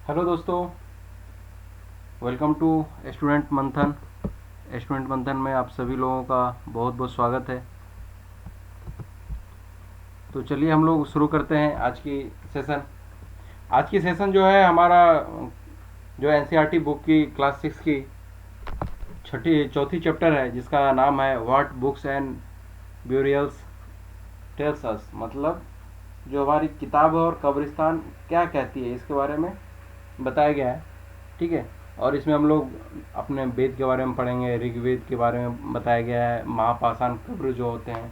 Hello दोस्तों, welcome to student मंथन में आप सभी लोगों का बहुत बहुत स्वागत है। तो चलिए हम लोग शुरू करते हैं सेशन आज की सेशन जो है हमारा जो एनसीईआरटी बुक की क्लास 6 की छठी चौथी चैप्टर है, जिसका नाम है what books and burials tells us. मतलब जो हमारी किताब और कब्रिस्तान क्या कहती है, इसके बारे में बताया गया है। ठीक है। और इसमें हम लोग अपने वेद के बारे में पढ़ेंगे, ऋग्वेद के बारे में बताया गया है, महापाषाण कब्र जो होते हैं,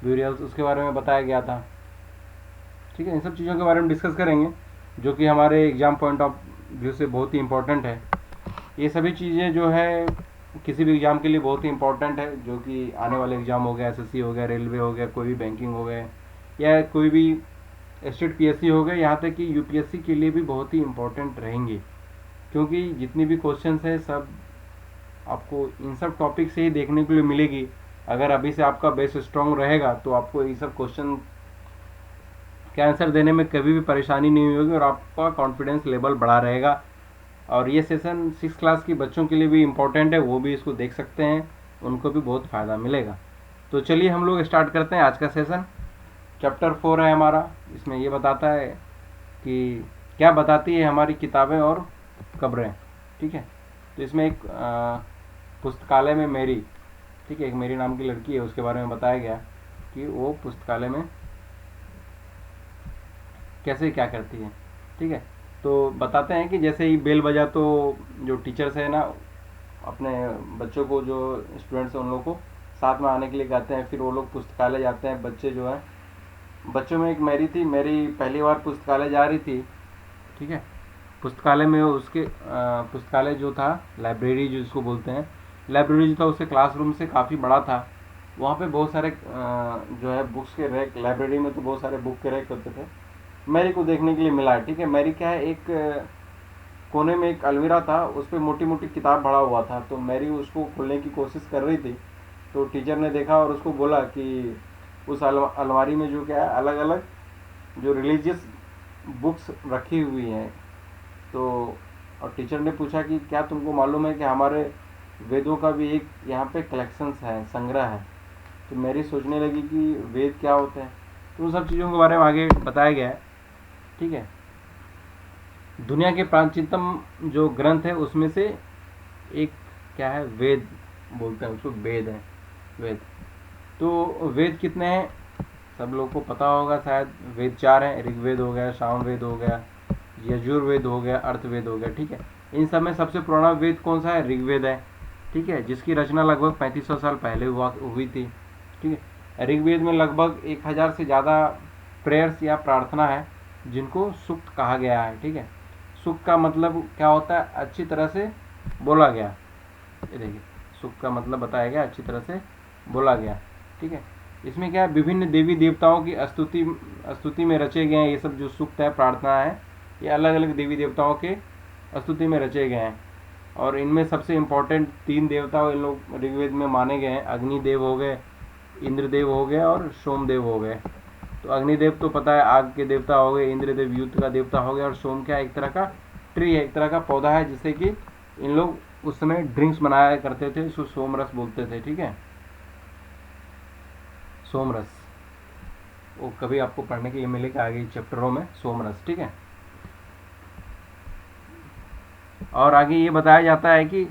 ब्यूरियल्स, उसके बारे में बताया गया था। ठीक है, इन सब चीज़ों के बारे में डिस्कस करेंगे, जो कि हमारे एग्ज़ाम पॉइंट ऑफ व्यू से बहुत ही इम्पोर्टेंट है। ये सभी चीज़ें जो है किसी भी एग्ज़ाम के लिए बहुत ही इम्पोर्टेंट है, जो कि आने वाले एग्ज़ाम हो गया, एसएससी हो गया, रेलवे हो गया, कोई भी बैंकिंग हो गया, या कोई भी स्टेट पीएससी हो गए, यहाँ तक कि यूपीएससी के लिए भी बहुत ही इम्पोर्टेंट रहेंगे। क्योंकि जितनी भी क्वेश्चंस है सब आपको इन सब टॉपिक से ही देखने के लिए मिलेगी। अगर अभी से आपका बेस स्ट्रांग रहेगा तो आपको ये सब क्वेश्चन के आंसर देने में कभी भी परेशानी नहीं होगी और आपका कॉन्फिडेंस लेवल बढ़ा रहेगा। और ये सेशन 6 क्लास की बच्चों के लिए भी इम्पोर्टेंट है, वो भी इसको देख सकते हैं, उनको भी बहुत फ़ायदा मिलेगा। तो चलिए हम लोग स्टार्ट करते हैं आज का सेशन। चैप्टर 4 है हमारा। इसमें ये बताता है कि क्या बताती है हमारी किताबें और कब्रें। ठीक है। तो इसमें एक पुस्तकालय में मेरी, ठीक है, एक मेरी नाम की लड़की है, उसके बारे में बताया गया कि वो पुस्तकालय में कैसे क्या करती है। ठीक है। तो बताते हैं कि जैसे ही बेल बजा तो जो टीचर्स है ना, अपने बच्चों को, जो स्टूडेंट्स हैं उन लोगों को साथ में आने के लिए कहते हैं। फिर वो लोग पुस्तकालय जाते हैं। बच्चे जो है, बच्चों में एक मेरी थी, मेरी पहली बार पुस्तकालय जा रही थी। ठीक है। पुस्तकालय में उसके पुस्तकालय जो था, लाइब्रेरी जो जिसको बोलते हैं, लाइब्रेरी जो था उसके क्लासरूम से काफ़ी बड़ा था। वहाँ पे बहुत सारे जो है बुक्स के रैक, लाइब्रेरी में तो बहुत सारे बुक के रैक होते थे। मैरी को देखने के लिए मिला। ठीक है। मैरी क्या है, एक कोने में एक अलमीरा था, उस पर मोटी मोटी किताब भरा हुआ था। तो मैरी उसको खोलने की कोशिश कर रही थी। तो टीचर ने देखा और उसको बोला कि उस अलमारी में जो क्या है, अलग अलग जो रिलीजियस बुक्स रखी हुई हैं। तो और टीचर ने पूछा कि क्या तुमको मालूम है कि हमारे वेदों का भी एक यहाँ पे कलेक्शंस है, संग्रह है। तो मेरी सोचने लगी कि वेद क्या होते हैं। तो उन सब चीज़ों के बारे में आगे बताया गया है। ठीक है। दुनिया के प्राचीनतम जो ग्रंथ है उसमें से एक क्या है, वेद बोलते हैं उसको, वेद है, वेद। तो वेद कितने हैं सब लोगों को पता होगा शायद। वेद 4 हैं। ऋग्वेद हो गया, सामवेद हो गया, यजुर्वेद हो गया, अर्थवेद हो गया। ठीक है। इन सब में सबसे पुराना वेद कौन सा है? ऋग्वेद है। ठीक है। जिसकी रचना लगभग 3500 साल पहले हुई थी। ठीक है। ऋग्वेद में लगभग 1000 से ज़्यादा प्रेयर्स या प्रार्थना है, जिनको सूक्त कहा गया है। ठीक है। सूक्त का मतलब क्या होता है? अच्छी तरह से बोला गया। ये देखिए, सूक्त का मतलब बताया गया, अच्छी तरह से बोला गया। ठीक है। इसमें क्या है, विभिन्न देवी देवताओं की स्तुति में रचे गए हैं। ये सब जो सूक्त है, प्रार्थना है, ये अलग अलग देवी देवताओं के स्तुति में रचे गए हैं। और इनमें सबसे इम्पोर्टेंट 3 देवता इन लोग ऋग्वेद में माने गए हैं। अग्निदेव हो गए, इंद्रदेव हो गए और सोमदेव हो गए। तो अग्निदेव तो पता है, आग के देवता हो गए। इंद्रदेव युद्ध का देवता हो गया। और सोम क्या, एक तरह का ट्री है, एक तरह का पौधा है, जिससे कि इन लोग उस समय ड्रिंक्स बनाया करते थे, इसको सोमरस बोलते थे। ठीक है। सोमरस, वो कभी आपको पढ़ने के लिए मिलेगा आगे चैप्टरों में, सोमरस। ठीक है। और आगे ये बताया जाता है कि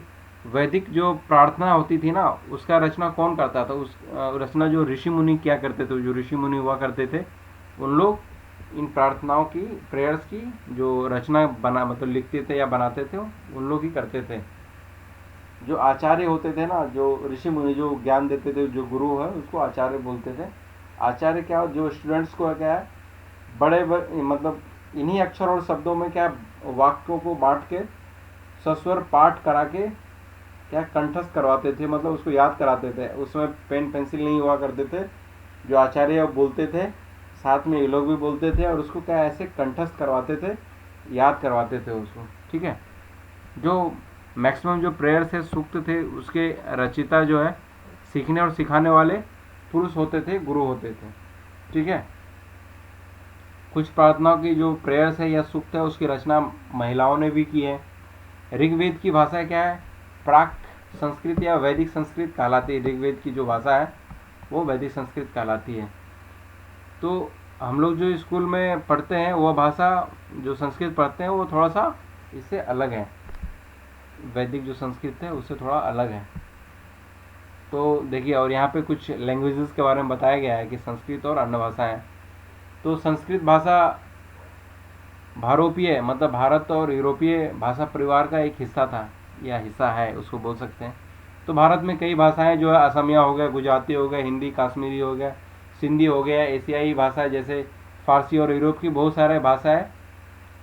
वैदिक जो प्रार्थना होती थी ना, उसका रचना कौन करता था? उस रचना जो ऋषि मुनि क्या करते थे, जो ऋषि मुनि हुआ करते थे, उन लोग इन प्रार्थनाओं की, प्रेयर्स की जो रचना बना, मतलब लिखते थे या बनाते थे, उन लोग ही करते थे। जो आचार्य होते थे ना, जो ऋषि मुनि जो ज्ञान देते थे, जो गुरु है उसको आचार्य बोलते थे। आचार्य क्या, जो स्टूडेंट्स को क्या है, मतलब इन्हीं अक्षर और शब्दों में क्या, वाक्यों को बांट के सस्वर पाठ करा के क्या कंठस्थ करवाते थे, मतलब उसको याद कराते थे। उसमें पेन पेंसिल नहीं हुआ करते थे। जो आचार्य बोलते थे, साथ में ये लोग भी बोलते थे, और उसको क्या ऐसे कंठस्थ करवाते थे, याद करवाते थे उसको। ठीक है। जो मैक्सिमम जो प्रेयर्स है, सूक्त थे, उसके रचिता जो है, सीखने और सिखाने वाले पुरुष होते थे, गुरु होते थे। ठीक है। कुछ प्रार्थनाओं की जो प्रेयर्स है या सूक्त है उसकी रचना महिलाओं ने भी की है। ऋग्वेद की भाषा क्या है? प्राक संस्कृत या वैदिक संस्कृत कहलाती है। ऋग्वेद की जो भाषा है वो वैदिक संस्कृत कहलाती है। तो हम लोग जो स्कूल में पढ़ते हैं वह भाषा जो संस्कृत पढ़ते हैं वो थोड़ा सा इससे अलग है, वैदिक जो संस्कृत है उससे थोड़ा अलग है। तो देखिए, और यहाँ पे कुछ लैंग्वेजेस के बारे में बताया गया है कि संस्कृत और अन्य भाषाएं। तो संस्कृत भाषा भारोपीय मतलब भारत और यूरोपीय भाषा परिवार का एक हिस्सा था या हिस्सा है, उसको बोल सकते हैं। तो भारत में कई भाषाएं जो है, असमिया हो गया, गुजराती हो गया, हिंदी कश्मीरी हो गया, सिंधी हो गया, एशियाई भाषा जैसे फारसी, और यूरोप की बहुत सारे भाषाएं,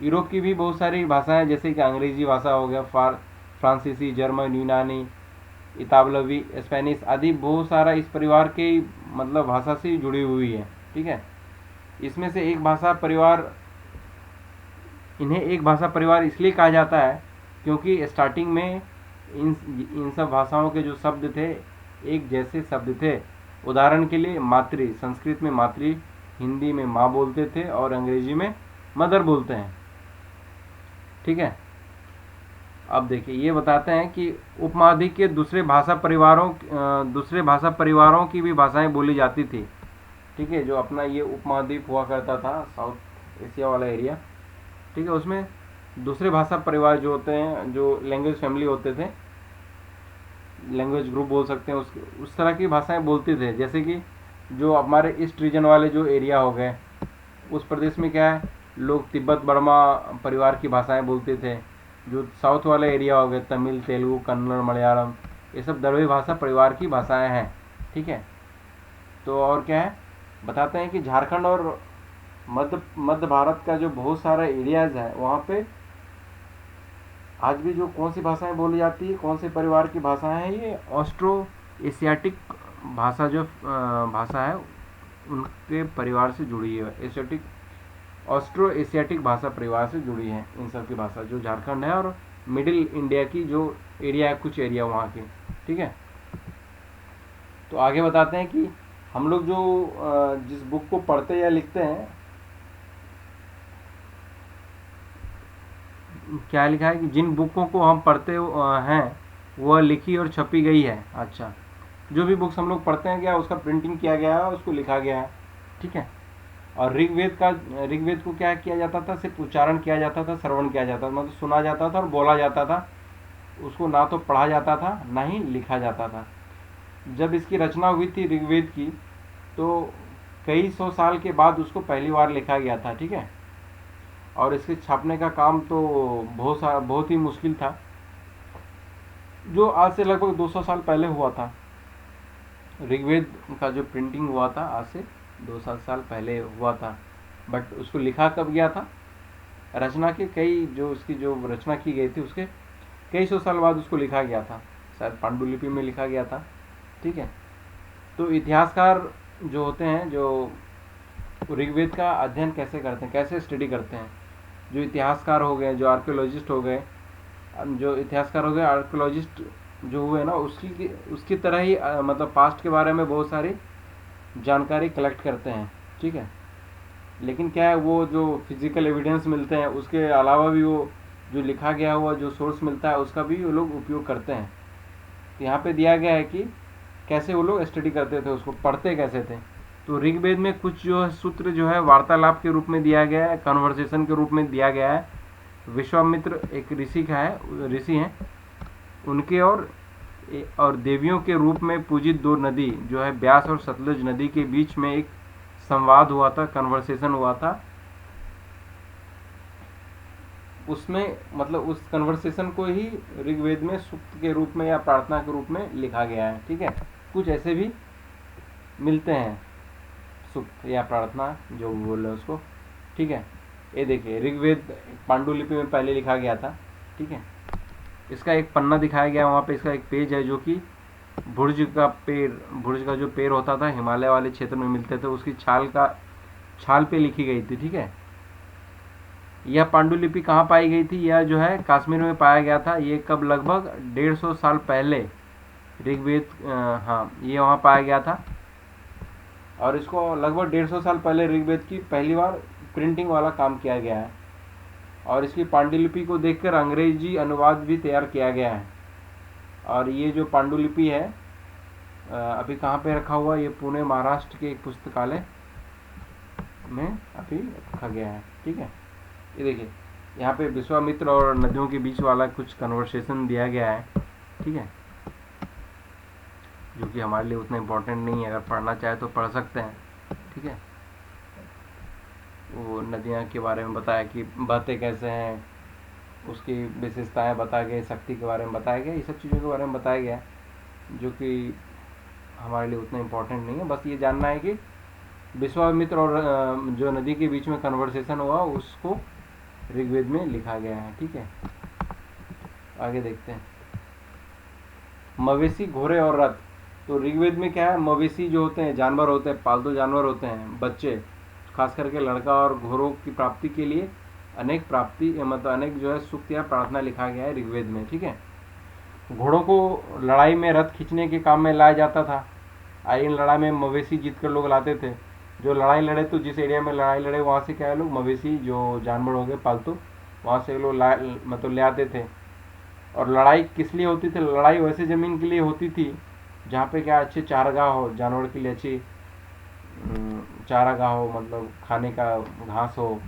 यूरोप की भी बहुत सारी भाषाएं जैसे कि अंग्रेजी भाषा हो गया, फ्रांसीसी, जर्मन, यूनानी, इतालवी, स्पेनिश आदि बहुत सारा इस परिवार के मतलब भाषा से जुड़ी हुई है। ठीक है, इसमें से एक भाषा परिवार, इन्हें एक भाषा परिवार इसलिए कहा जाता है क्योंकि स्टार्टिंग में इन सब भाषाओं के जो शब्द थे एक जैसे शब्द थे। उदाहरण के लिए मातृ, संस्कृत में मातृ, हिंदी में माँ बोलते थे और अंग्रेजी में मदर बोलते हैं। ठीक है, अब देखिए ये बताते हैं कि उपमहाद्वीप के दूसरे भाषा परिवारों की भी भाषाएं बोली जाती थी। ठीक है, जो अपना ये उपमहाद्वीप हुआ करता था, साउथ एशिया वाला एरिया, ठीक है, उसमें दूसरे भाषा परिवार जो होते हैं, जो लैंग्वेज फैमिली होते थे, लैंग्वेज ग्रुप बोल सकते हैं, उस तरह की भाषाएं बोलते थे। जैसे कि जो हमारे ईस्ट रीजन वाले जो एरिया हो गए, उस प्रदेश में क्या है, लोग तिब्बत बर्मा परिवार की भाषाएं बोलते थे। जो साउथ वाला एरिया हो गया, तमिल, तेलुगु, कन्नड़, मलयालम, ये सब द्रविड़ भाषा परिवार की भाषाएं हैं। ठीक है, तो और क्या है, बताते हैं कि झारखंड और मध्य भारत का जो बहुत सारा एरियाज है वहाँ पे आज भी जो कौन सी भाषाएं बोली जाती है, कौन से परिवार की भाषाएं हैं, ये ऑस्ट्रो एशियाटिक भाषा जो भाषा है उनके परिवार से जुड़ी है। ऑस्ट्रो एशियाटिक भाषा परिवार से जुड़ी है इन सब की भाषा, जो झारखंड है और मिडिल इंडिया की जो एरिया है, कुछ एरिया वहाँ के। ठीक है, तो आगे बताते हैं कि हम लोग जो जिस बुक को पढ़ते या लिखते हैं, क्या लिखा है कि जिन बुकों को हम पढ़ते हैं वह लिखी और छपी गई है। अच्छा, जो भी बुक्स हम लोग पढ़ते हैं क्या उसका प्रिंटिंग किया गया है, उसको लिखा गया है। ठीक है, और ऋग्वेद को क्या किया जाता था, सिर्फ उच्चारण किया जाता था, श्रवण किया जाता था, मतलब सुना जाता था और बोला जाता था, उसको ना तो पढ़ा जाता था ना ही लिखा जाता था। जब इसकी रचना हुई थी ऋग्वेद की, तो कई सौ साल के बाद उसको पहली बार लिखा गया था। ठीक है, और इसके छापने का काम तो बहुत ही मुश्किल था, जो आज से लगभग 200 साल पहले हुआ था। ऋग्वेद का जो प्रिंटिंग हुआ था आज से 200 साल पहले हुआ था, बट उसको लिखा कब गया था, रचना के उसकी जो रचना की गई थी उसके कई सौ साल बाद उसको लिखा गया था, शायद पांडुलिपि में लिखा गया था। ठीक है, तो इतिहासकार जो होते हैं, जो ऋग्वेद का अध्ययन कैसे करते हैं, कैसे स्टडी करते हैं, जो इतिहासकार हो गए, जो आर्कियोलॉजिस्ट हो गए, आर्कियोलॉजिस्ट जो हुए ना, उसकी तरह ही मतलब पास्ट के बारे में बहुत सारी जानकारी कलेक्ट करते हैं। ठीक है, लेकिन क्या है, वो जो फिजिकल एविडेंस मिलते हैं उसके अलावा भी वो जो लिखा गया हुआ जो सोर्स मिलता है उसका भी वो लोग उपयोग करते हैं। तो यहाँ पे दिया गया है कि कैसे वो लोग स्टडी करते थे, उसको पढ़ते कैसे थे। तो ऋग्वेद में कुछ जो है सूत्र जो है वार्तालाप के रूप में दिया गया है, कन्वर्सेशन के रूप में दिया गया है। विश्वामित्र एक ऋषि हैं, उनके और देवियों के रूप में पूजित दो नदी जो है ब्यास और सतलुज नदी के बीच में एक संवाद हुआ था, कन्वर्सेशन हुआ था। उसमें मतलब उस कन्वर्सेशन को ही ऋग्वेद में सूक्त के रूप में या प्रार्थना के रूप में लिखा गया है। ठीक है, कुछ ऐसे भी मिलते हैं सूक्त या प्रार्थना जो बोल रहे उसको। ठीक है, ये देखिए ऋग्वेद पांडुलिपि में पहले लिखा गया था। ठीक है, इसका एक पन्ना दिखाया गया वहाँ पे, इसका एक पेज है जो कि भुर्ज का जो पेड़ होता था हिमालय वाले क्षेत्र में मिलते थे, उसकी छाल पे लिखी गई थी। ठीक है, यह पांडुलिपि कहाँ पाई गई थी, यह जो है कश्मीर में पाया गया था। ये कब, लगभग 150 साल पहले ऋग्वेद, हाँ ये वहाँ पाया गया था, और इसको लगभग 150 साल पहले ऋग्वेद की पहली बार प्रिंटिंग वाला काम किया गया है, और इसकी पांडुलिपि को देखकर अंग्रेजी अनुवाद भी तैयार किया गया है। और ये जो पांडुलिपि है अभी कहाँ पे रखा हुआ है, ये पुणे महाराष्ट्र के एक पुस्तकालय में अभी रखा गया है। ठीक है, ये देखिए यहाँ पे विश्वामित्र और नदियों के बीच वाला कुछ कन्वर्सेशन दिया गया है। ठीक है, जो कि हमारे लिए उतना इम्पोर्टेंट नहीं है, अगर पढ़ना चाहे तो पढ़ सकते हैं। ठीक है, वो नदियाँ के बारे में बताया कि बहते कैसे हैं, उसकी विशेषताएं बताया गया, शक्ति के बारे में बताया गया, ये सब चीज़ों के बारे में बताया गया, जो कि हमारे लिए उतना इम्पोर्टेंट नहीं है। बस ये जानना है कि विश्वामित्र और जो नदी के बीच में कन्वर्सेशन हुआ उसको ऋग्वेद में लिखा गया है। ठीक है, आगे देखते हैं। मवेशी, घोड़े और रथ। तो ऋग्वेद में क्या है, मवेशी जो होते हैं, जानवर होते हैं, पालतू जानवर होते हैं, बच्चे, खास करके लड़का और घोड़ों की प्राप्ति के लिए अनेक प्राप्ति मतलब अनेक जो है सूक्त या प्रार्थना लिखा गया है ऋग्वेद में। ठीक है, घोड़ों को लड़ाई में रथ खींचने के काम में लाया जाता था। इन लड़ाई में मवेशी जीत कर लोग लाते थे। जो लड़ाई लड़े तो जिस एरिया में लड़ाई लड़े वहाँ से क्या है लोग मवेशी जो जानवर हो गए पालतू, वहाँ से लोग मतलब ले आते थे। और लड़ाई किस लिए होती थी, लड़ाई वैसे ज़मीन के लिए होती थी जहाँ पे क्या अच्छे चारागाह हो, जानवर के लिए अच्छी चारागाह हो, मतलब खाने का घास हो,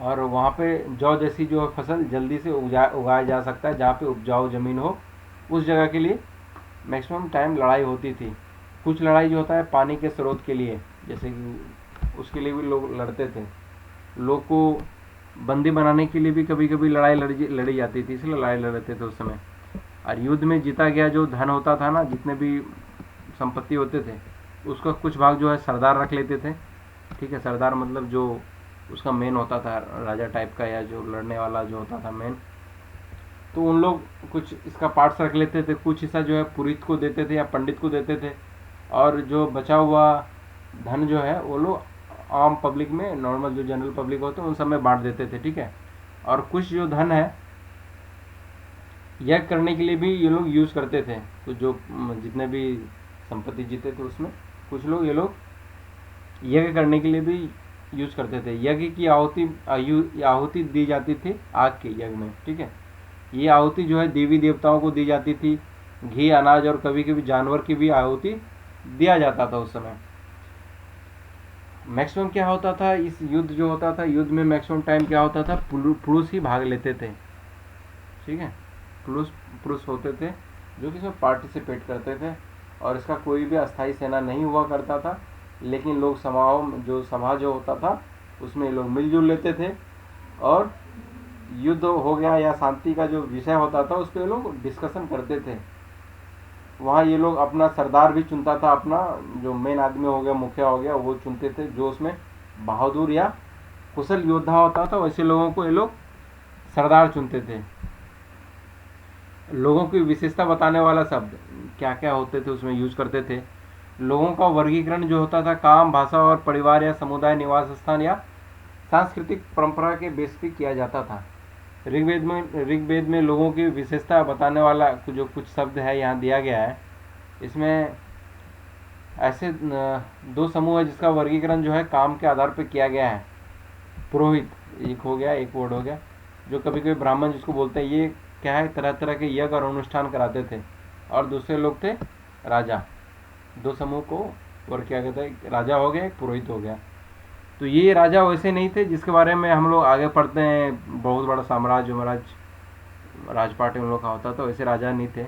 और वहाँ पे जौ जैसी जो फसल जल्दी से उगाया जा सकता है, जहाँ पे उपजाऊ ज़मीन हो, उस जगह के लिए मैक्सिमम टाइम लड़ाई होती थी। कुछ लड़ाई जो होता है पानी के स्रोत के लिए, जैसे कि उसके लिए भी लोग लड़ते थे। लोग को बंदी बनाने के लिए भी कभी कभी लड़ाई लड़ी जाती थी, इसलिए लड़ाई लड़ते थे उस समय। और युद्ध में जीता गया जो धन होता था ना, जितने भी संपत्ति होते थे, उसका कुछ भाग जो है सरदार रख लेते थे। ठीक है, सरदार मतलब जो उसका मेन होता था, राजा टाइप का, या जो लड़ने वाला जो होता था मेन, तो उन लोग कुछ इसका पार्ट्स रख लेते थे। कुछ हिस्सा जो है पुरोहित को देते थे या पंडित को देते थे, और जो बचा हुआ धन जो है वो लोग आम पब्लिक में, नॉर्मल जो जनरल पब्लिक होते हैं उन सब में बांट देते थे। ठीक है, और कुछ जो धन है यज्ञ करने के लिए भी ये लोग यूज़ करते थे। तो जो जितने भी संपत्ति जीते थे उसमें कुछ लोग ये लोग यज्ञ करने के लिए भी यूज़ करते थे। यज्ञ की आहुति दी जाती थी आग के यज्ञ में। ठीक है, ये आहुति जो है देवी देवताओं को दी जाती थी। घी, अनाज और कभी कभी जानवर की भी आहुति दिया जाता था उस समय। मैक्सिमम क्या होता था, इस युद्ध जो होता था, युद्ध में मैक्सिमम टाइम क्या होता था, पुरुष ही भाग लेते थे। ठीक है, पुरुष होते थे जो कि इसमें पार्टिसिपेट करते थे, और इसका कोई भी अस्थायी सेना नहीं हुआ करता था। लेकिन लोग सभा जो होता था उसमें लोग मिलजुल लेते थे, और युद्ध हो गया या शांति का जो विषय होता था उस पर लोग डिस्कशन करते थे। वहाँ ये लोग अपना सरदार भी चुनता था, अपना जो मेन आदमी हो गया, मुखिया हो गया, वो चुनते थे। जो उसमें बहादुर या कुशल योद्धा होता था वैसे लोगों को ये लोग सरदार चुनते थे। लोगों की विशेषता बताने वाला शब्द क्या क्या होते थे उसमें यूज करते थे। लोगों का वर्गीकरण जो होता था काम, भाषा और परिवार या समुदाय, निवास स्थान या सांस्कृतिक परंपरा के बेस पे किया जाता था। ऋग्वेद में लोगों की विशेषता बताने वाला जो कुछ शब्द है यहाँ दिया गया है। इसमें ऐसे दो समूह है जिसका वर्गीकरण जो है काम के आधार पर किया गया है। पुरोहित एक हो गया, एक वर्ड हो गया, जो कभी कभी ब्राह्मण जिसको बोलते हैं, ये क्या है, तरह तरह के यज्ञ और अनुष्ठान कराते थे। और दूसरे लोग थे राजा। दो समूह को वर्ग किया गया था, एक राजा हो गया, एक पुरोहित हो गया। तो ये राजा वैसे नहीं थे जिसके बारे में हम लोग आगे पढ़ते हैं, बहुत बड़ा साम्राज्य राजपाट इन लोग का होता था, वैसे राजा नहीं थे।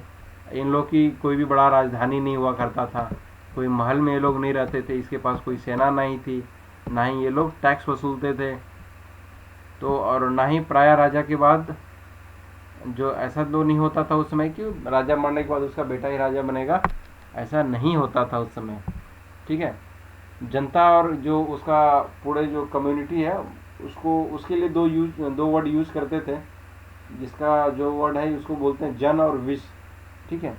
इन लोग की कोई भी बड़ा राजधानी नहीं हुआ करता था, कोई महल में ये लोग नहीं रहते थे, इसके पास कोई सेना नहीं थी, ना ही ये लोग टैक्स वसूलते थे। तो और ना ही प्राय राजा के बाद जो ऐसा तो नहीं होता था उस समय कि राजा मरने के बाद उसका बेटा ही राजा बनेगा, ऐसा नहीं होता था उस समय। ठीक है, जनता और जो उसका पूरे जो कम्युनिटी है उसको, उसके लिए दो वर्ड यूज करते थे, जिसका जो वर्ड है उसको बोलते हैं जन और विश। ठीक है,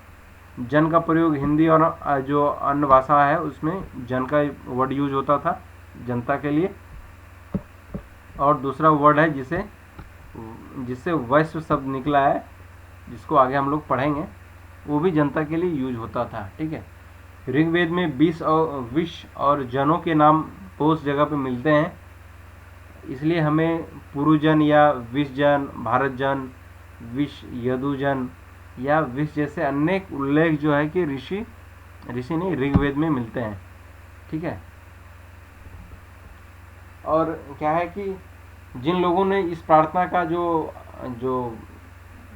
जन का प्रयोग हिंदी और जो अन्य भाषा है उसमें जन का वर्ड यूज होता था जनता के लिए, और दूसरा वर्ड है जिससे वैश्व शब्द निकला है, जिसको आगे हम लोग पढ़ेंगे, वो भी जनता के लिए यूज होता था। ठीक है, ऋग्वेद में विश और जनों के नाम उस जगह पे मिलते हैं इसलिए हमें पुरुजन या विषजन, भारतजन, विष, यदुजन या विष जैसे अनेक उल्लेख जो है कि ऋषि नहीं ऋग्वेद में मिलते हैं। ठीक है। और क्या है कि जिन लोगों ने इस प्रार्थना का जो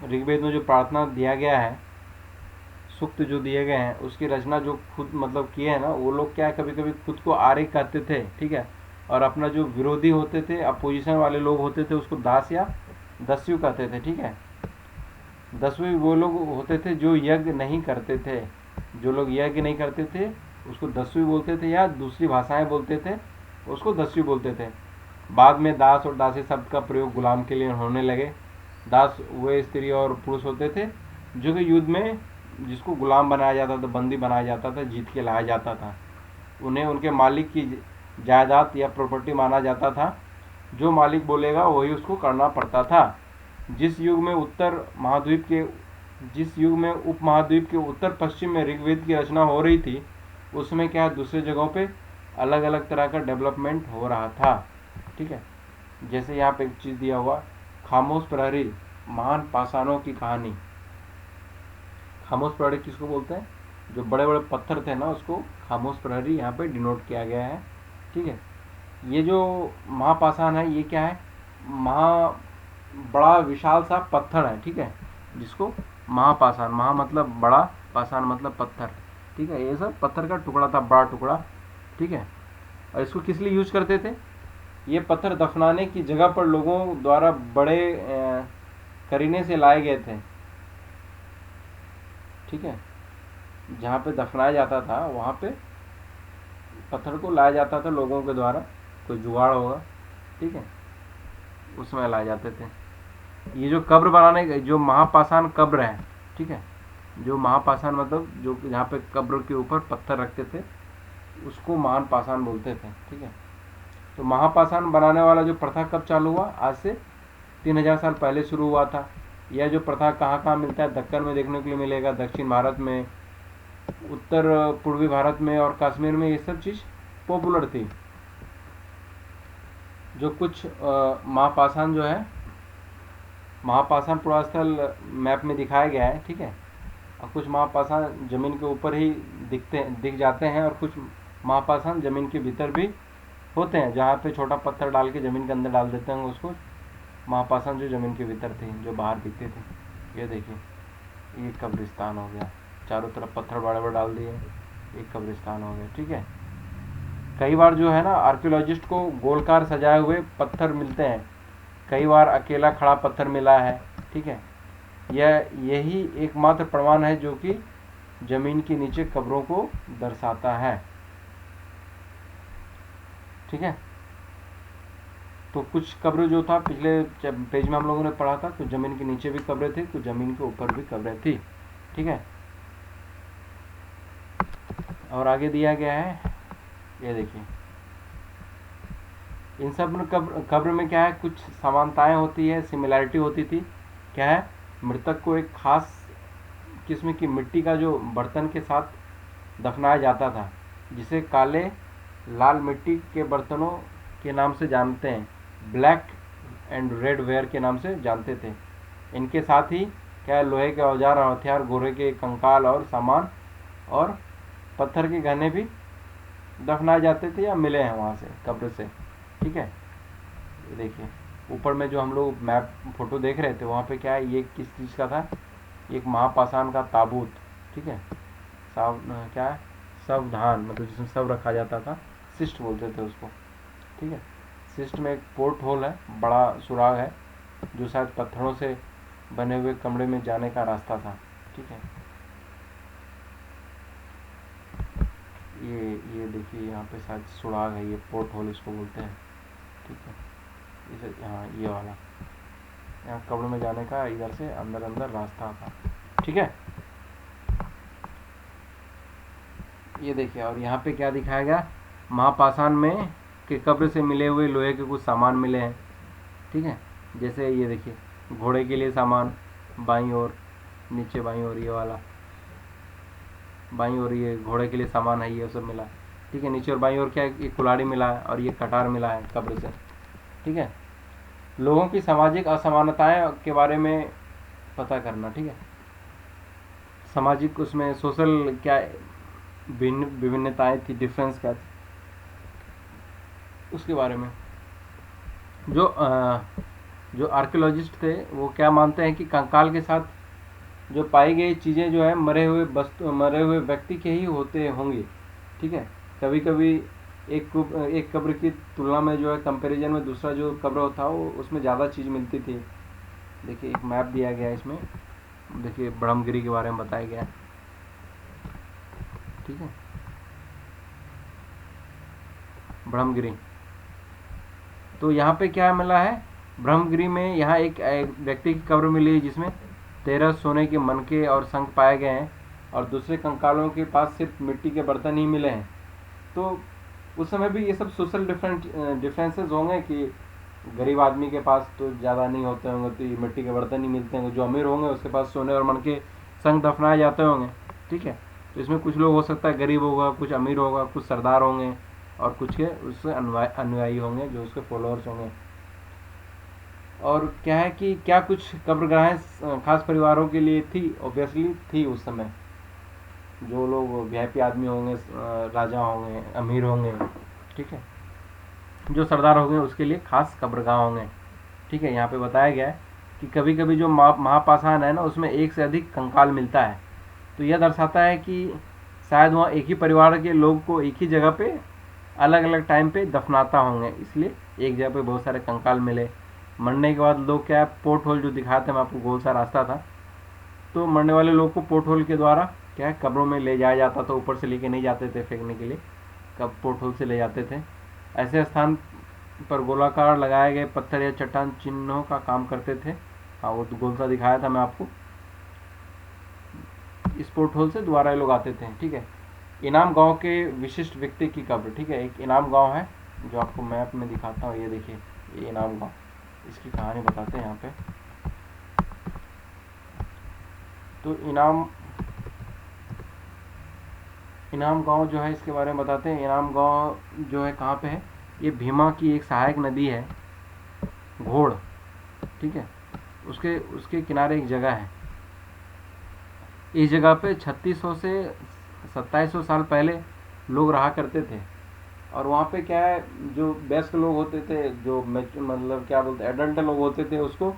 ऋग्वेद में जो प्रार्थना दिया गया है, सूक्त जो दिए गए हैं, उसकी रचना जो खुद मतलब किए हैं ना, वो लोग क्या है कभी कभी खुद को आर्य कहते थे। ठीक है। और अपना जो विरोधी होते थे, अपोजिशन वाले लोग होते थे, उसको दास या दस्यु कहते थे। ठीक है। दसवीं वो लोग होते थे जो यज्ञ नहीं करते थे। जो लोग यज्ञ नहीं करते थे उसको दस्यु बोलते थे, या दूसरी भाषाएं बोलते थे उसको दस्यु बोलते थे। बाद में दास और दासी शब्द का प्रयोग गुलाम के लिए होने लगे। दास वे स्त्री और पुरुष होते थे जो कि युद्ध में जिसको गुलाम बनाया जाता था, बंदी बनाया जाता था, जीत के लाया जाता था। उन्हें उनके मालिक की जायदाद या प्रॉपर्टी माना जाता था। जो मालिक बोलेगा वही उसको करना पड़ता था। जिस युग में उपमहाद्वीप के उत्तर पश्चिम में ऋग्वेद की रचना हो रही थी, उसमें क्या दूसरे जगहों पे अलग अलग तरह का डेवलपमेंट हो रहा था। ठीक है। जैसे यहाँ पे एक चीज़ दिया हुआ, खामोश प्रहरी, महान पाषाणों की कहानी। खामोश प्रहरी किसको बोलते हैं? जो बड़े बड़े पत्थर थे ना, उसको खामोश प्रहरी यहाँ पे डिनोट किया गया है। ठीक है। ये जो महापाषाण है, ये क्या है? बड़ा विशाल सा पत्थर है। ठीक है। जिसको महापाषाण, महा मतलब बड़ा, पाषाण मतलब पत्थर। ठीक है। ये सब पत्थर का टुकड़ा था, बड़ा टुकड़ा। ठीक है। और इसको किस लिए यूज करते थे? ये पत्थर दफनाने की जगह पर लोगों द्वारा बड़े करीने से लाए गए थे। ठीक है। जहाँ पे दफनाया जाता था वहाँ पे पत्थर को लाया जाता था लोगों के द्वारा, कोई जुगाड़ होगा। ठीक है। उसमें लाए जाते थे। ये जो कब्र बनाने के जो महापाषाण कब्र है, ठीक है, जो महापाषाण मतलब जो जहाँ पे कब्र के ऊपर पत्थर रखते थे उसको महान पाषाण बोलते थे। ठीक है। तो महापाषाण बनाने वाला जो प्रथा कब चालू हुआ? आज से 3000 साल पहले शुरू हुआ था। यह जो प्रथा कहाँ कहाँ मिलता है? दक्कन में देखने के लिए मिलेगा, दक्षिण भारत में, उत्तर पूर्वी भारत में और कश्मीर में ये सब चीज़ पॉपुलर थी। जो कुछ महापाषाण जो है, महापाषाण पुरास्थल मैप में दिखाया गया है। ठीक है। और कुछ महापाषाण जमीन के ऊपर ही दिख जाते हैं, और कुछ महापाषाण जमीन के भीतर भी होते हैं, जहाँ पे छोटा पत्थर डाल के जमीन के अंदर डाल देते हैं उसको। महापाषाण जो जमीन के भीतर थे, जो बाहर दिखते थे। ये देखिए, ये कब्रिस्तान हो गया, चारों तरफ पत्थर बड़े बड़े डाल दिए, एक कब्रिस्तान हो गया। ठीक है। कई बार जो है ना, आर्कियोलॉजिस्ट को गोलकार सजाए हुए पत्थर मिलते हैं, कई बार अकेला खड़ा पत्थर मिला है। ठीक है। यही एकमात्र प्रमाण है जो कि जमीन के नीचे कब्रों को दर्शाता है। ठीक है। तो कुछ कब्र जो था पिछले पेज में हम लोगों ने पढ़ा था, कुछ जमीन के नीचे भी कब्रें थी, कुछ जमीन के ऊपर भी कब्रें थी। ठीक है। और आगे दिया गया है, ये देखिए, इन सब में कब्र में क्या है, कुछ समानताएं होती है, सिमिलैरिटी होती थी। क्या है? मृतक को एक खास किस्म की मिट्टी का जो बर्तन के साथ दफनाया जाता था, जिसे काले लाल मिट्टी के बर्तनों के नाम से जानते हैं, ब्लैक एंड रेड वेयर के नाम से जानते थे। इनके साथ ही क्या, लोहे के औजार और हथियार, घोड़े के कंकाल और सामान और पत्थर के गहने भी दफनाए जाते थे या मिले हैं वहाँ से, कब्र से। ठीक है। देखिए ऊपर में जो हम लोग मैप फोटो देख रहे थे, वहाँ पे क्या है, ये किस चीज़ का था? एक महापाषाण का ताबूत। ठीक है। क्या है, सावधान, मतलब जिसमें सब रखा जाता था, सिस्ट बोलते थे उसको। ठीक है। सिस्ट में एक पोर्ट होल है, बड़ा सुराग है, जो शायद पत्थरों से बने हुए कमरे में जाने का रास्ता था। ठीक है। ये देखिए, यहाँ पे शायद सुराग है, ये पोर्ट होल इसको बोलते हैं। ठीक है। इसे, हाँ, ये वाला यहाँ कब्र में जाने का इधर से अंदर अंदर रास्ता था। ठीक है। ये देखिए, और यहाँ पे क्या दिखाया गया, महापाषाण में के कब्र से मिले हुए लोहे के कुछ सामान मिले हैं। ठीक है। जैसे ये देखिए, घोड़े के लिए सामान बाईं ओर, नीचे बाईं ओर ये वाला, बाईं ओर ये घोड़े के लिए सामान है, ये सब मिला। ठीक है। नीचे और बाईं ओर क्या है, ये कुल्हाड़ी मिला है और ये कटार मिला है कब्र से। ठीक है। लोगों की सामाजिक असमानताएं के बारे में पता करना, ठीक है। सामाजिक उसमें सोशल क्या भिन्न विभिन्नताएं थी, डिफरेंस क्या थी, उसके बारे में। जो जो आर्कियोलॉजिस्ट थे वो क्या मानते हैं कि कंकाल के साथ जो पाई गई चीज़ें जो है मरे हुए व्यक्ति के ही होते होंगे, ठीक है। कभी कभी एक कब्र की तुलना में जो है कंपैरिजन में दूसरा जो कब्र होता है वो उसमें ज़्यादा चीज़ मिलती थी। देखिए एक मैप दिया गया है इसमें, देखिए ब्रह्मगिरी के बारे में बताया गया है, ठीक है। ब्रह्मगिरी, तो यहाँ पे क्या मिला है, ब्रह्मगिरी में यहाँ एक व्यक्ति की कब्र मिली है जिसमें 13 सोने के मनके और शंख पाए गए हैं, और दूसरे कंकालों के पास सिर्फ मिट्टी के बर्तन ही मिले हैं। तो उस समय भी ये सब सोशल डिफरेंसेस होंगे कि गरीब आदमी के पास तो ज़्यादा नहीं होते होंगे तो ये मिट्टी के बर्तन ही मिलते होंगे, जो अमीर होंगे उसके पास सोने और मनके शंख दफनाए जाते होंगे, ठीक है। तो इसमें कुछ लोग हो सकता है गरीब होगा, कुछ अमीर होगा, कुछ सरदार होंगे और कुछ के उससे अनुयायी होंगे जो उसके फॉलोअर्स होंगे। और क्या है कि क्या कुछ कब्रगाहें खास परिवारों के लिए थी, ऑब्वियसली थी उस समय। जो लोग वीआईपी आदमी होंगे, राजा होंगे, अमीर होंगे, ठीक है, जो सरदार होंगे उसके लिए खास कब्रगाह होंगे, ठीक है। यहाँ पे बताया गया है कि कभी कभी जो महापाषाण है ना उसमें एक से अधिक कंकाल मिलता है, तो यह दर्शाता है कि शायद वहाँ एक ही परिवार के लोग को एक ही जगह पे अलग अलग टाइम पे दफनाता होंगे, इसलिए एक जगह पे बहुत सारे कंकाल मिले। मरने के बाद लोग क्या है, पोर्ट होल जो दिखाया था मैं आपको, गोल सा रास्ता था, तो मरने वाले लोग को पोर्ट होल के द्वारा क्या है कब्रों में ले जाया जाता था, ऊपर से लेके नहीं जाते थे फेंकने के लिए, कब पोर्ट होल से ले जाते थे। ऐसे स्थान पर गोलाकार लगाए गए पत्थर या चट्टान चिन्हों का काम करते थे। हाँ वो तो गोल सा दिखाया था मैं आपको, इस पोर्ट होल से दोबारा ये लोग आते थे, ठीक है। इनाम गांव के विशिष्ट व्यक्ति की कब्र, ठीक है। एक इनाम गांव है जो आपको मैप में दिखाता हूँ, ये देखिए ये इनाम गांव, इसकी कहानी बताते हैं यहाँ पे। तो इनाम गांव जो है इसके बारे में बताते हैं। इनाम गांव जो है कहाँ पे है, ये भीमा की एक सहायक नदी है घोड़, ठीक है, उसके उसके किनारे एक जगह है। इस जगह पे 3600 से 2700 साल पहले लोग रहा करते थे, और वहाँ पे क्या है जो वयस्क लोग होते थे, जो मतलब क्या बोलते हैं एडल्ट लोग होते थे, उसको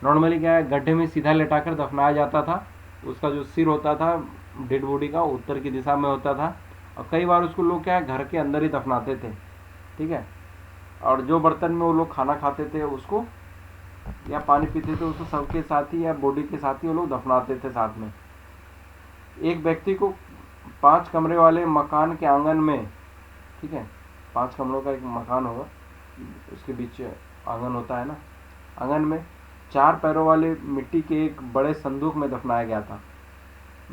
नॉर्मली क्या है गड्ढे में सीधा लेटाकर दफनाया जाता था। उसका जो सिर होता था डेड बॉडी का उत्तर की दिशा में होता था, और कई बार उसको लोग क्या है घर के अंदर ही दफनाते थे, ठीक है। और जो बर्तन में वो लोग खाना खाते थे उसको या पानी पीते थे उसको सबके साथ ही या बॉडी के साथ ही वो लोग दफनाते थे साथ में। एक व्यक्ति को 5 कमरे वाले मकान के आंगन में, ठीक है, 5 कमरों का एक मकान होगा, उसके बीच आंगन होता है ना, आंगन में 4 पैरों वाले मिट्टी के एक बड़े संदूक में दफनाया गया था।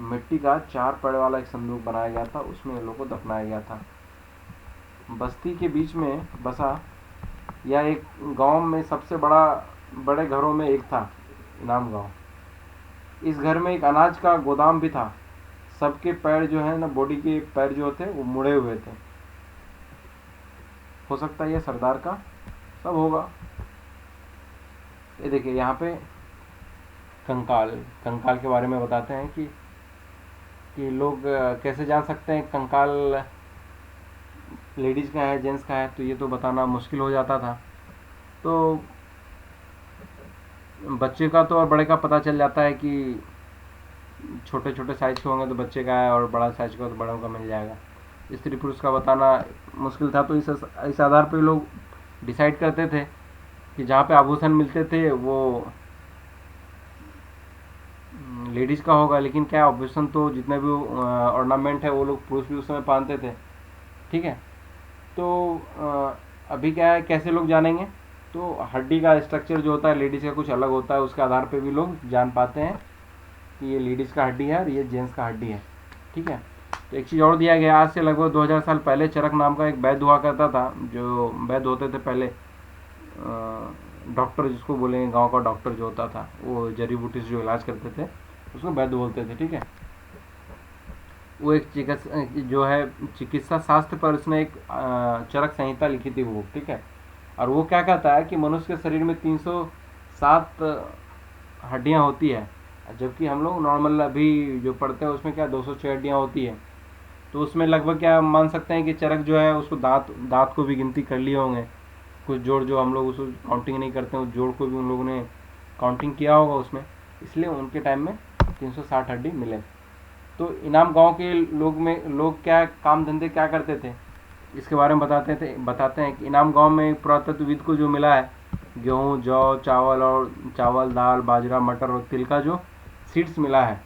मिट्टी का 4 पैर वाला एक संदूक बनाया गया था, उसमें इन लोगों को दफनाया गया था। बस्ती के बीच में बसा यह एक गांव में सबसे बड़े घरों में एक था, इनाम गांव। इस घर में एक अनाज का गोदाम भी था। सबके पैर जो है ना, बॉडी के पैर जो थे वो मुड़े हुए थे। हो सकता है ये सरदार का सब होगा। ये देखिए यहाँ पे कंकाल के बारे में बताते हैं कि लोग कैसे जान सकते हैं कंकाल लेडीज का है जेंट्स का है, तो ये तो बताना मुश्किल हो जाता था। तो बच्चे का तो और बड़े का पता चल जाता है कि छोटे छोटे साइज के होंगे तो बच्चे का है, और बड़ा साइज का तो बड़ों का मिल जाएगा। स्त्री पुरुष का बताना मुश्किल था, तो इस आधार पर लोग डिसाइड करते थे कि जहाँ पे आभूषण मिलते थे वो लेडीज का होगा, लेकिन क्या आभूषण तो जितने भी ऑर्नामेंट है वो लोग पुरुष भी उस समय पहनते थे, ठीक है। तो अभी क्या है कैसे लोग जानेंगे, तो हड्डी का स्ट्रक्चर जो होता है लेडीज़ का कुछ अलग होता है, उसके आधार पे भी लोग जान पाते हैं कि ये लेडीज़ का हड्डी है और ये जेंट्स का हड्डी है, ठीक है। तो एक चीज़ और दिया गया, आज से लगभग 2000 साल पहले चरक नाम का एक वैद्य हुआ करता था। जो वैद्य होते थे पहले, डॉक्टर जिसको बोलेंगे, गांव का डॉक्टर जो होता था, वो जड़ी बूटी से जो इलाज करते थे उसको वैद्य बोलते थे, ठीक है। वो एक चिकित्सा शास्त्र पर उसने एक चरक संहिता लिखी थी वो, ठीक है। और वो क्या कहता है कि मनुष्य के शरीर में 307 हड्डियां होती है, जबकि हम लोग नॉर्मल अभी जो पढ़ते हैं उसमें क्या 206 हड्डियां होती है। तो उसमें लगभग क्या मान सकते हैं कि चरक जो है उसको दांत दांत को भी गिनती कर लिए होंगे, कुछ जोड़ जो हम लोग उसको काउंटिंग नहीं करते हैं उस जोड़ को भी उन लोगों ने काउंटिंग किया होगा उसमें, इसलिए उनके टाइम में 360 हड्डी मिले। तो इनाम गांव के लोग क्या काम धंधे क्या करते थे, इसके बारे में बताते हैं कि इनाम गांव में पुरातत्वविद को जो मिला है गेहूँ जौ चावल दाल बाजरा मटर और तिल का जो सीड्स मिला है,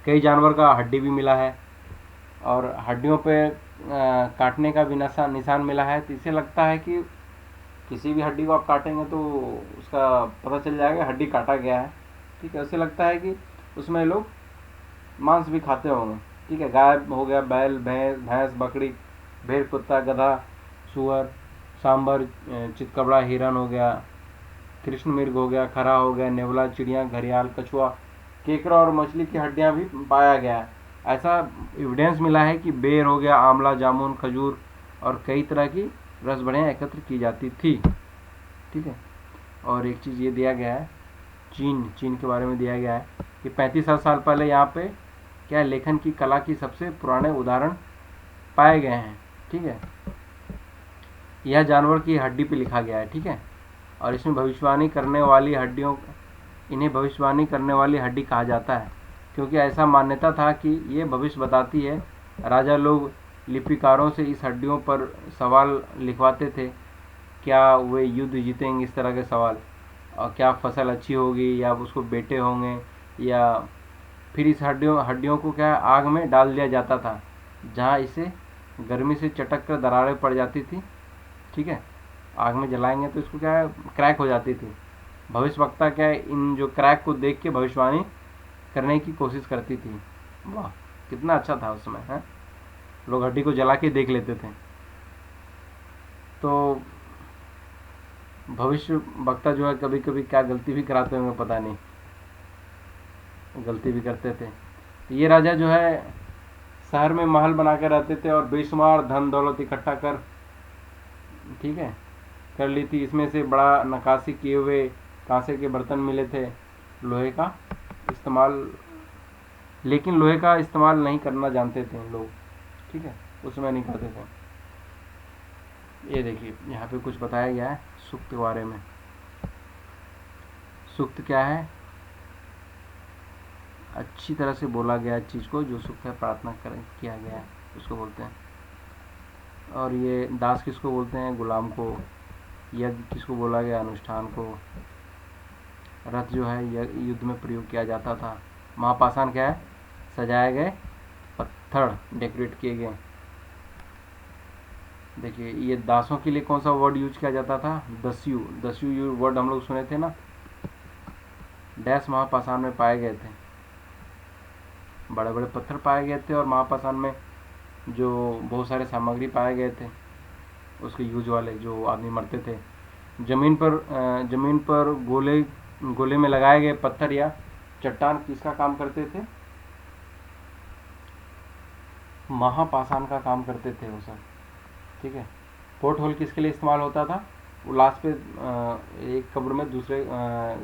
कई जानवर का हड्डी भी मिला है और हड्डियों पे काटने का भी निशान मिला है। तो इससे लगता है कि किसी भी हड्डी को आप काटेंगे तो उसका पता चल जाएगा हड्डी काटा गया है। ठीक है, उससे लगता है कि उसमें लोग मांस भी खाते होंगे। ठीक है, गाय हो गया, बैल भैंस बकरी भेड़ कुत्ता गधा सुअर सांबर चितकबरा हिरन हो गया, कृष्ण मृग हो गया, खरा हो गया, नेवला चिड़िया घड़ियाल कछुआ केकड़ा और मछली की हड्डियां भी पाया गया है। ऐसा एविडेंस मिला है कि बेर हो गया, आंवला जामुन खजूर और कई तरह की रसबड़ियाँ एकत्र की जाती थी। ठीक है, और एक चीज़ ये दिया गया है चीन के बारे में दिया गया है कि 35,000 साल पहले यहाँ पे क्या लेखन की कला की सबसे पुराने उदाहरण पाए गए हैं। ठीक है, यह जानवर की हड्डी पे लिखा गया है। ठीक है, और इसमें भविष्यवाणी करने वाली हड्डी कहा जाता है, क्योंकि ऐसा मान्यता था कि ये भविष्य बताती है। राजा लोग लिपिकारों से इस हड्डियों पर सवाल लिखवाते थे, क्या वे युद्ध जीतेंगे, इस तरह के सवाल, और क्या फसल अच्छी होगी या उसको बेटे होंगे, या फिर इस हड्डियों को क्या आग में डाल दिया जाता था, जहाँ इसे गर्मी से चटक कर दरारें पड़ जाती थी। ठीक है, आग में जलाएंगे तो इसको क्या है क्रैक हो जाती थी। भविष्यवक्ता क्या है इन जो क्रैक को देख के भविष्यवाणी करने की कोशिश करती थी। वाह, कितना अच्छा था उस समय है, लोग हड्डी को जला के देख लेते थे। तो भविष्य वक्ता जो है कभी कभी क्या गलती भी कराते होंगे पता नहीं, गलती भी करते थे। तो ये राजा जो है शहर में महल बना कर रहते थे और बेशुमार धन दौलत इकट्ठा कर ठीक है कर ली थी। इसमें से बड़ा नक्काशी किए हुए कांसे के बर्तन मिले थे, लोहे का इस्तेमाल नहीं करना जानते थे लोग। ठीक है, उस समय नहीं करते थे। ये देखिए यहाँ पे कुछ बताया गया है सूक्त के बारे में। सूक्त क्या है, अच्छी तरह से बोला गया चीज़ को, जो सूक्त है प्रार्थना किया गया है उसको बोलते हैं। और ये दास किसको बोलते हैं, गुलाम को। यज्ञ किसको बोला गया, अनुष्ठान को। रथ जो है युद्ध में प्रयोग किया जाता था। महापाषाण क्या है, सजाए गए पत्थर डेकोरेट किए गए। देखिए ये दासों के लिए कौन सा वर्ड यूज किया जाता था, दस्यु वर्ड हम लोग सुने थे ना। डैश महापाषाण में पाए गए थे, बड़े बड़े पत्थर पाए गए थे और महापाषाण में जो बहुत सारे सामग्री पाए गए थे उसके यूज वाले, जो आदमी मरते थे। जमीन पर गोले में लगाए गए पत्थर या चट्टान किसका काम करते थे, महापाषाण का काम करते थे वो सब। ठीक है, पोर्ट होल किसके लिए इस्तेमाल होता था, वो लास्ट पे एक कब्र में दूसरे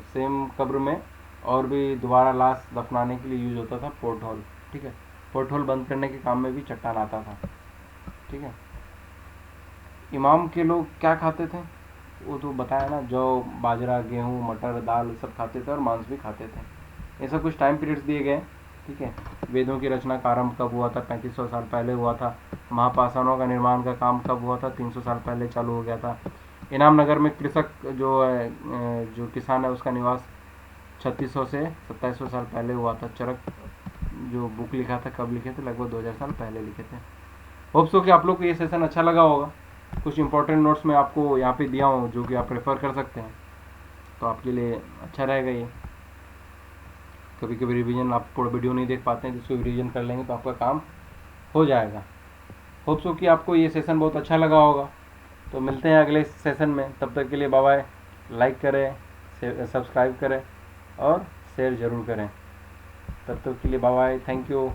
सेम कब्र में और भी दोबारा लाश दफनाने के लिए यूज होता था पोर्ट होल। ठीक है, पोर्ट होल बंद करने के काम में भी चट्टान आता था। ठीक है, इमाम के लोग क्या खाते थे, वो तो बताया ना, जौ बाजरा गेहूँ मटर दाल सब खाते थे और मांस भी खाते थे। ये सब कुछ टाइम पीरियड्स दिए गए। ठीक है, वेदों की रचना का आरंभ कब हुआ था, 3500 साल पहले हुआ था। महापाषाणों का निर्माण का काम कब हुआ था, 300 साल पहले चालू हो गया था। इनाम नगर में कृषक जो है जो किसान है उसका निवास 3600 से 2700 साल पहले हुआ था। चरक जो बुक लिखा था कब लिखे थे, लगभग 2000 साल पहले लिखे थे। होप सो कि आप लोग को ये सेशन अच्छा लगा होगा। कुछ इंपॉर्टेंट नोट्स मैं आपको यहाँ पे दिया हूँ जो कि आप रेफ़र कर सकते हैं, तो आपके लिए अच्छा रहेगा ये। कभी कभी रिवीजन आप पूरा वीडियो नहीं देख पाते हैं, जिसको रिवीजन कर लेंगे तो आपका काम हो जाएगा। होप सो कि आपको ये सेशन बहुत अच्छा लगा होगा। तो मिलते हैं अगले सेशन में, तब तक के लिए बाय बाय। लाइक करें, सब्सक्राइब करें और शेयर ज़रूर करें। तब तक के लिए बाय बाय, थैंक यू।